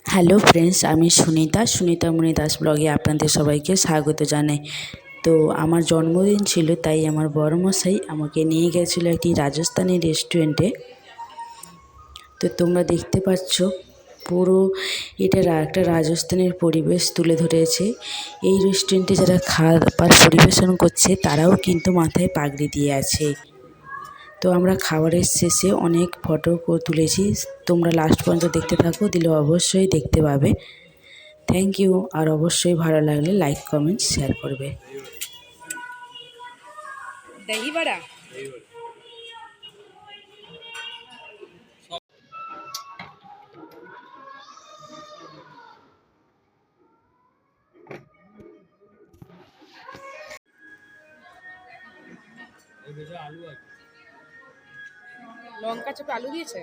Hello friends, আমি সুনিতা মণি দাস ব্লগে আপনাদের সবাইকে স্বাগত জানাই। তো আমার জন্মদিন ছিল, তাই আমার বড়মশাই আমাকে নিয়ে গেছিলো একটি রাজস্থানি রেস্টুরেন্টে। তো তোমরা দেখতে পাচ্ছ পুরো এটা একটা রাজস্থানের পরিবেশ তুলে ধরেছে। এই রেস্টুরেন্টে যারা খাবার পরিবেশন করছে তারাও কিন্তু মাথায় পাগড়ি দিয়ে আছে। তো আমরা খাবারের শেষে অনেক ফটো তুলেছি, তোমরা লাস্ট পর্যন্ত দেখতে থাকো, দিলে অবশ্যই দেখতে পাবে। Thank you. আর অবশ্যই ভালো লাগলে লাইক কমেন্ট শেয়ার করবে। दही बड़ा লঙ্কা চাপে আলু দিয়েছে।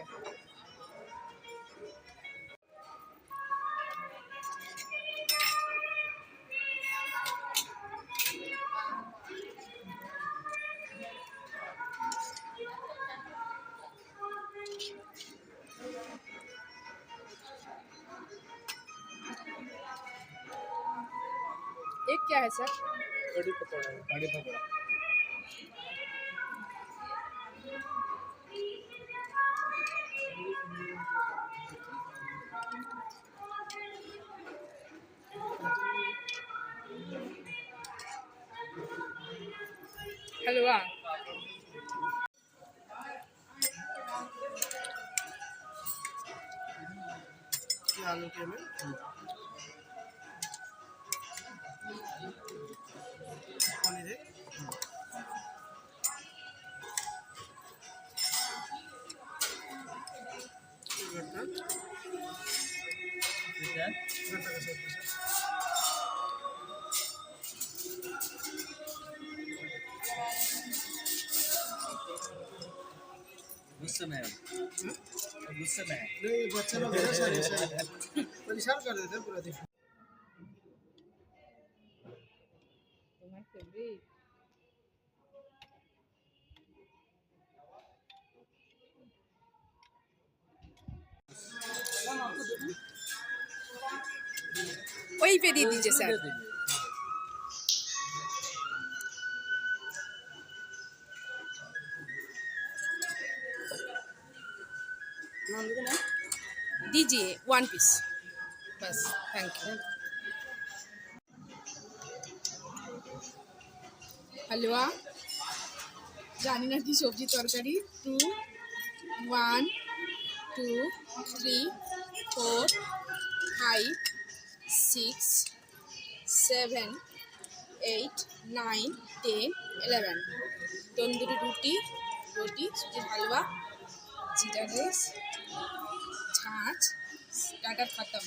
एक क्या है सर? कड़ी पकौड़ा। हलवा आलू के में पनीर गुस्से में नहीं, बच्चा लोग परेशान कर देते हैं पूरा दिन। तुम्हारा फेवरेट वही पे दे दीजिए सर। दीजिए 1 पीस बस, थैंक यू। हलवा জানি না কি সবজি তরকারি। 2 1 2 3 4 5 6 7 8 9 10 11 তন্দুরি রুটি সুজির হালवा जीरा राइस छाछ स्टार्टर खत्म।